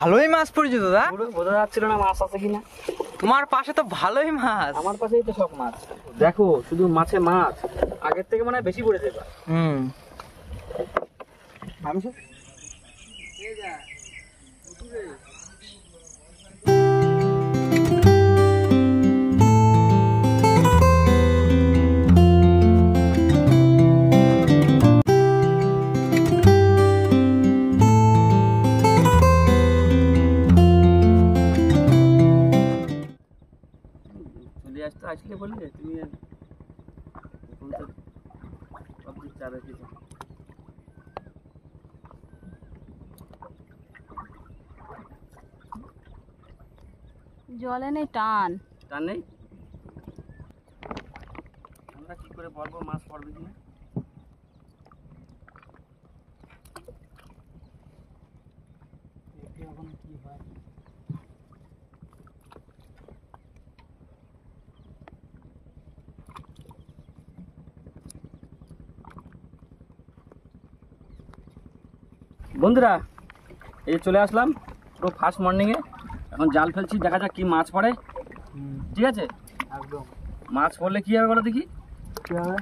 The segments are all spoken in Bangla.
ভালোই মাছ পড়েছে দাদা। বোঝা যাচ্ছিল না মাছ আছে কিনা। তোমার পাশে তো ভালোই মাছ। আমার পাশেই তো সব মাছ। দেখো শুধু মাছে মাছ, আগের থেকে মনে হয় বেশি পড়েছে এবার। আমি আসলে বললে তুমি জলে নেই টান নেই। আমরা কি করে বলবো মাছ পড়বে কিনা। এখন কি হয়। বন্ধুরা এই চলে আসলাম পুরো ফার্স্ট মর্নিংয়ে। এখন জাল ফেলছি, দেখা যাক কি মাছ পড়ে। ঠিক আছে, একদম মাছ পড়লে কি হবে বলো দেখি,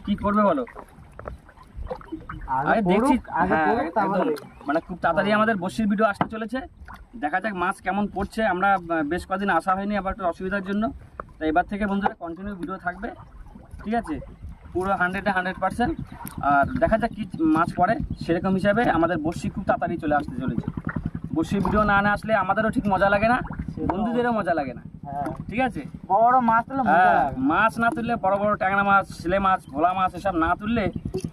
কি করবে বলো। দেখছি মানে খুব তাড়াতাড়ি আমাদের বসির ভিডিও আসতে চলেছে। দেখা যাক মাছ কেমন পড়ছে। আমরা বেশ কদিন আসা হয়নি আবার একটু অসুবিধার জন্য, তো এবার থেকে বন্ধুরা কন্টিনিউ ভিডিও থাকবে। ঠিক আছে, পুরো 100% আর দেখা যাক কি মাছ পড়ে। সেরকম হিসাবে আমাদের বসি খুব তাড়াতাড়ি চলে আসতে চলেছে। বসির ভিডিও না আসলে আমাদেরও ঠিক মজা লাগে না, বন্ধুদেরও মজা লাগে না। ঠিক আছে, বড় মাছ তুললে মাছ না তুললে, বড় বড় ট্যাংরা মাছ, শিলে মাছ, ভোলা মাছ এসব না তুললে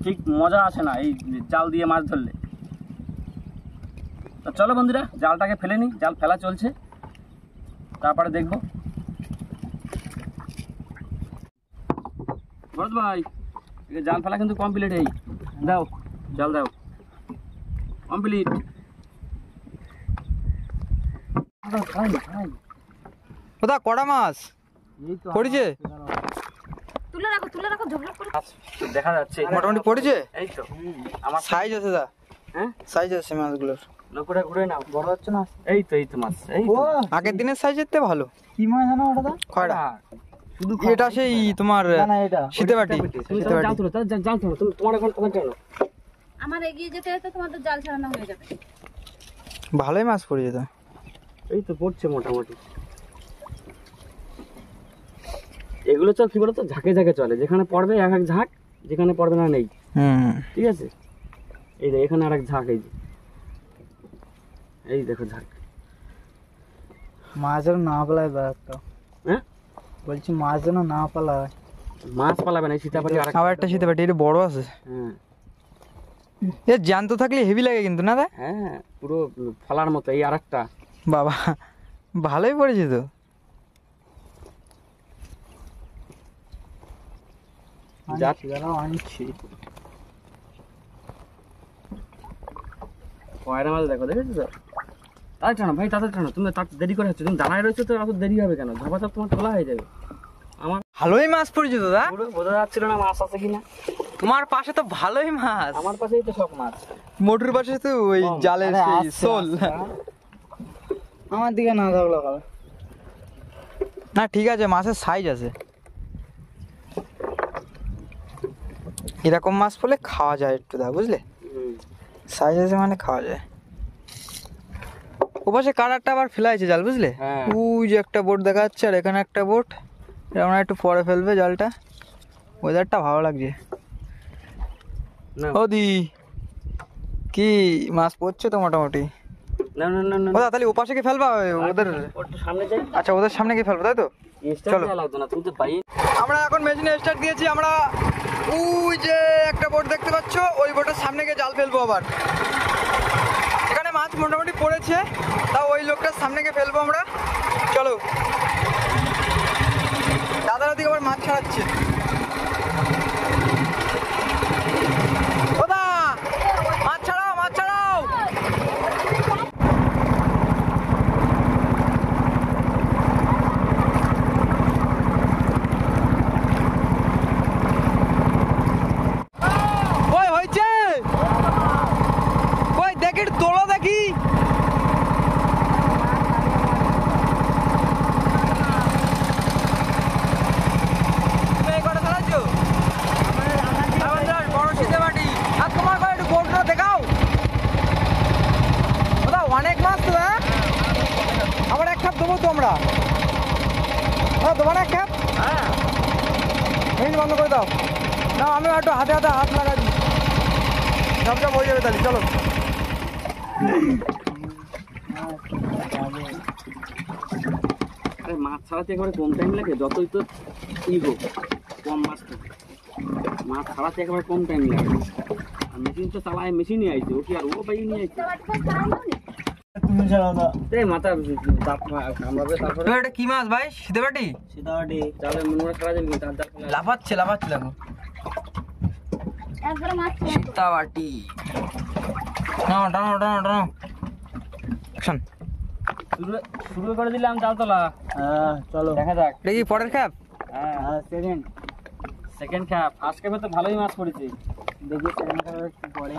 ঠিক মজা আসে না এই জাল দিয়ে মাছ ধরলে। তো চলো বন্ধুরা জালটাকে ফেলে নিই, জাল ফেলা চলছে, তারপরে দেখবো। ভরত ভাই জাল ফেলা কিন্তু কমপ্লিট। এই দাও জাল দাও, কমপ্লিট। কোথা কড়া মাছ পড়েছে? তুলে রাখো ঝোপঝোপ করে দেখা যাচ্ছে মোটামুটি পড়েছে। এই তো আমার সাইজ আছে দা। হ্যাঁ সাইজ আছে মাছগুলোর। লোকটা ঘুরে নাও, বড় হচ্ছে না। এই তো মাছ, এই ও আগের দিনের সাইজের থেকে ভালো। কি মাছ জানো ওটা দা? খয়রা। শুধু এটা সেই তোমার শীতেবাটি। জাল তুলো, জাল তুলো, তোমার এখন কোথায় চলো। আমার এগিয়ে যেতে যেতে তোমাদের জাল ছাড়ানো হয়ে যাবে। ভালোই মাছ পড়েছে তো। এই তো পড়ছে মোটামুটি। এগুলো তো কি বলতো ঝাঁকে ঝাঁকে চলে, যেখানে পড়বে এক এক ঝাঁক, যেখানে পড়বে না নেই। ঠিক আছে, এই যে এখানে আর এক ঝাঁক, এই যে এই দেখো ঝাঁক। মাছ যেন না পালায় ব্যাপারটা। হ্যাঁ বলছি মাছ যেন না পালায়। মাছ পালাবে না, সীতাপাটি আবার একটা শীতাপাটি, এটা বড় আছে। হ্যাঁ এ জ্যান্ত থাকলে হেভি লাগে কিন্তু না দা? হ্যাঁ পুরো ফলার মতো। এই আরেকটা বাবা ভালোই পড়েছে তো। কয়রা মাছ দেখো, দেখেছো তো? তাড়াতাড়ি টানো ভাই, তাড়াতাড়ি টানো। তুমি দেরি করে হচ্ছে, তুমি দাঁড়ায় রয়েছো তো, এত দেরি হবে কেন? ঝাপাঝাপ তোমার তোলা হয়ে যাবে। আমার ভালোই মাছ পড়েছে দাদা। পুরো বোঝা যাচ্ছিল না মাছ আছে কিনা। তোমার পাশে তো ভালোই মাছ। আমার পাশেই তো সব মাছ। মোটর পাশে তো ওই জালের সেই শোল। আমার দিকে না থাকলো ভালো না। ঠিক আছে, মাছের সাইজ আছে। এরকম মাছ পড়লে খাওয়া যায় একটু দা, বুঝলে? সাইজ আছে মানে খাওয়া যায়। ওপাশে কাটারটা আবার ফেলাইছে জাল, বুঝলে? ওই যে একটা বোট দেখা যাচ্ছে, আর এখানে একটা বোট। আমরা একটু পরে ফেলবে জালটা। ওয়েদারটা ভালো লাগছে। ওদি কি মাছ পড়ছে তো মোটামুটি। ওদা তাহলে ওপাশে কি ফেলবা? ওদের আচ্ছা, ওদের সামনে কি ফেলবো, তাই তো? চলো আমরা এখন মেশিনে স্টার্ট দিয়েছি। আমরা ওই যে একটা বোট দেখতে পাচ্ছ, ওই বোটের সামনে গিয়ে জাল ফেলবো। আবার এখানে মাছ মোটামুটি পড়েছে, তাও ওই লোকটার সামনে গিয়ে ফেলবো আমরা। চলো, দাদার ওদিকে আবার মাছ ছাড়াচ্ছে। ওদা মাছ ছাড়াও, মাছ ছাড়াও। দেখি তোলো, দেখি দেবো তো আমরা। দেবো না ক্যাপ? হ্যাঁ মেশিন বন্ধ করে দাও। না আমি একটু হাতে হাতে হাত লাগাই দিই, সবটা হয়ে যাবে তাহলে। চলো আরে মাছ ছাড়াতে একেবারে কম টাইম লাগে, যতই তো ই হোক কম মাছ থাকে, মাছ ছাড়াতে একেবারে কম টাইম লাগে। আর মেশিন তো চালায়, মেশিনই আইছে, ও কি আর ও বাইক নিয়ে আইছে। তুমি ছাড়াও না। এই মাথা দাঁত কামড়াবে, তারপরে এটা কি মাছ ভাই? শীতেবাটি? সীতাহাটি। জালে মনে ছাড়া যাবে কিন্তু তার লাফাচ্ছে লাফাচ্ছে দেখো। একবারে মাছ ছিল তো। শীতাবাটি টানো টানো টানো টানো। অ্যাকশন। শুরু করে দিলাম জাল তোলা। হ্যাঁ চলো। দেখা যাক। এটা কি পরের খ্যাপ? হ্যাঁ হ্যাঁ সেকেন্ড। Second cap. ফার্স্ট ক্যাপে তো ভালোই মাছ পড়েছে। দেখি সেকেন্ড খেলা কি পড়ে।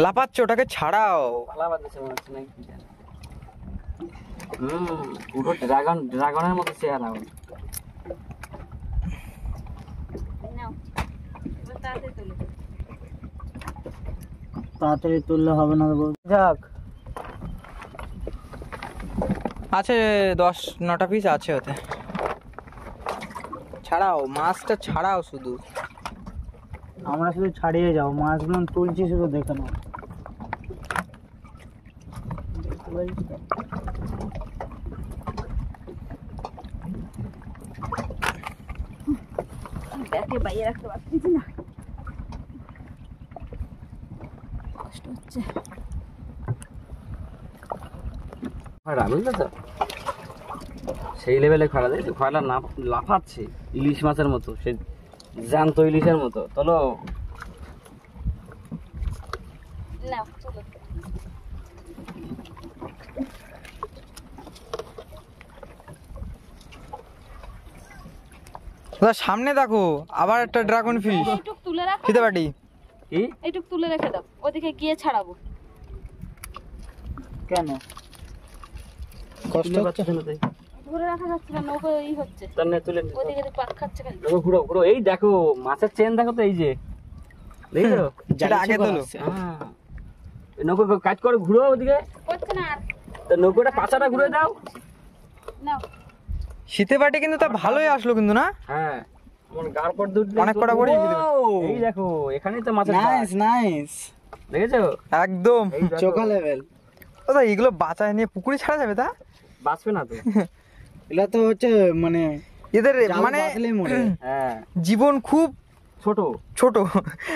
লাফাচ্ছে, ওটাকে ছাড়াও। ভালো বাজছে মনে হচ্ছে নাকি কি জানি। পুরো ড্রাগনের মতো চেহারা। নাও এবার তাড়াতাড়ি তোলো। তাড়াতাড়ি তুললে হবে না গো। যাক আছে 10-9টা পিস আছে ওতে। ছাড়াও মাছটা, ছাড়াও শুধু। আমরা শুধু ছাড়িয়ে যাও, মাছগুলো তুলছি শুধু দেখে নাও। ব্যাগে বাইরে রাখতে পারছি না, কষ্ট হচ্ছে। বুঝলে তো সেই লেভেলে খয়লা দেখছি, খয়লা না লাফাচ্ছে ইলিশ মাছের মতো, সে জ্যান্ত ইলিশের মতো। চলো নাও চলো। সামনে দেখো আবার একটা ড্রাগন ফিশ। এইটুক তুলে রাখো, শীতেবাটি কি এইটুক তুলে রেখে দাও, ওদিকে গিয়ে ছাড়াবো। কেন কষ্ট হচ্ছে? ধরে রাখা যাচ্ছে না, নৌকো ই হচ্ছে, তুলে ওদিকে পাক খাচ্ছে খালি। ঘুরো ঘুরো। এই দেখো মাছের চেন দেখো তো, এই যে দেখো যেটা আগে তোলো। নৌকো কাজ করে ঘুরো ওদিকে, করছে না আর। তো নৌকোটা পাছাটা ঘুরে দাও। নাও শীতেবাটি কিন্তু তা ভালোই আসলো কিন্তু না? হ্যাঁ আমার গার পর দুধ অনেক কটা পড়ে এই দেখো এখানেই তো মাছের নাইস নাইস, দেখেছো একদম এই দেখো। চোখা লেভেল। ওটা এগুলো বাঁচায় নিয়ে পুকুরে ছাড়া যাবে তা? বাঁচবে না তো। এগুলা তো হচ্ছে মানে এদের জাল মানে বাঁধলেই মরে। হ্যাঁ জীবন খুব ছোট, ছোট,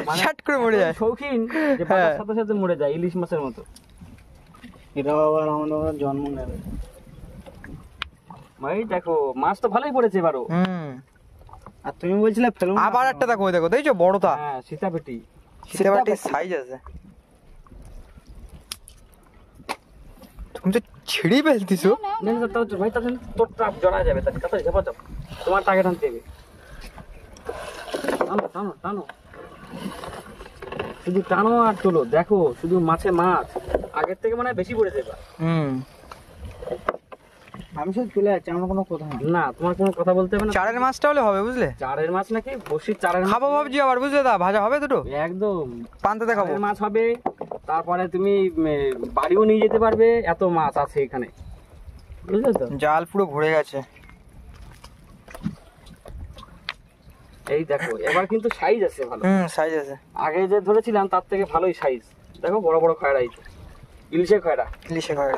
মানে শাট করে মরে যায়। শৌখিন যে হ্যাঁ। বাঁচার সাথে সাথে মরে যায় ইলিশ মাছের মতো। এটা আবার আমাদের জন্ম নেবে। এই দেখো মাছ তো ভালোই পড়েছে এবারও। আর তুমি বলছিলে ফেলো না। আবার একটা দেখো, ওই দেখো দেখছো বড়টা হ্যাঁ সীতাপেটি। শীতেবাটির সাইজ আছে। তুমি তো ছিঁড়ি ফেলতিছো। নেন তো তো ভাই তাহলে তোর ট্রাপ জড়া যাবে, তাহলে তাড়াতাড়ি ঝাপা যাও, তোমার টাকে টানতে হবে। টানো টানো টানো, শুধু টানো আর তোলো। দেখো শুধু মাছে মাছ, আগের থেকে মানে বেশি পড়েছে এবার। আমি শুধু তুলে যাচ্ছি, আমার কোনো কথা নেই। না তোমার কোনো কথা বলতে হবে না। চারের মাছটা হলে হবে বুঝলে? চারের মাছ নাকি বসির চারের মাছ? খাবো ভাবছি আবার বুঝলে, দা ভাজা হবে দুটো, একদম পান্তাতে খাবো। চারের মাছ হবে, তারপরে তুমি বাড়িও নিয়ে যেতে পারবে, এত মাছ আছে এখানে, বুঝলে তো? জাল পুরো ভরে গেছে। এই দেখো এবার কিন্তু সাইজ আছে ভালো, সাইজ আছে। আগে যে ধরেছিলাম তার থেকে ভালোই সাইজ। দেখো বড় বড় খয়রা, এই ইলিশের খয়রা। ইলিশে খাওয়া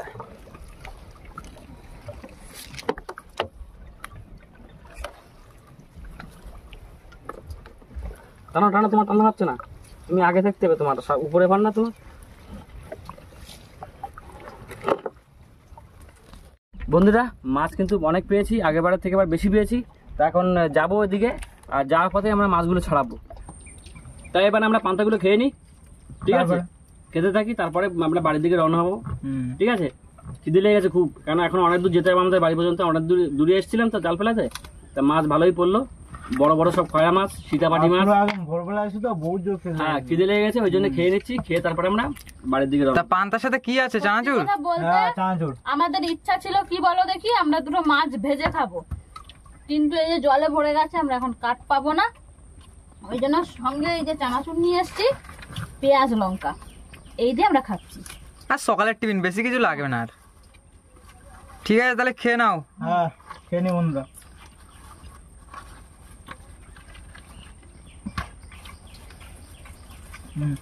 টানো টানো, তোমার টানো হচ্ছে না, তুমি আগে থাকতে হবে, তোমার উপরে পার না তোমার। বন্ধুরা মাছ কিন্তু অনেক পেয়েছি, আগেরবারের থেকে এবার বেশি পেয়েছি। তা এখন যাবো ওইদিকে, আর যাওয়ার পথে আমরা মাছগুলো ছাড়াবো। তাই এবার আমরা পান্তাগুলো খেয়ে নিই, ঠিক আছে? খেতে থাকি, তারপরে আমরা বাড়ির দিকে রওনা হবো, ঠিক আছে? খিদে লেগে গেছে খুব, কেন এখন অনেক দূর যেতে হবে আমাদের বাড়ি পর্যন্ত, অনেক দূরে এসেছিলাম তো জাল ফেলাতে। তা মাছ ভালোই পড়লো, বড় বড় সব খয়রা মাছ, সীতাপাটি মাছ। ভোরবেলা আসি তো বহুত জোর খেয়ে। হ্যাঁ খিদে লেগে গেছে, ওই জন্য খেয়ে নিচ্ছি, খেয়ে তারপরে আমরা বাড়ির দিকে রওনা। তা পান্তার সাথে কি আছে? চানাচুর? কথা বলতে হ্যাঁ চানাচুর। আমাদের ইচ্ছা ছিল কি বলো দেখি, আমরা দুটো মাছ ভেজে খাবো, কিন্তু এই যে জলে ভরে গেছে, আমরা এখন কাঠ পাবো না, ওই জন্য সঙ্গে এই যে চানাচুর নিয়ে এসেছি, পেঁয়াজ লঙ্কা এই দিয়ে আমরা খাচ্ছি। আর সকালের টিফিন, বেশি কিছু লাগবে না আর। ঠিক আছে তাহলে খেয়ে নাও। হ্যাঁ খেয়ে নি বন্ধুরা। হুম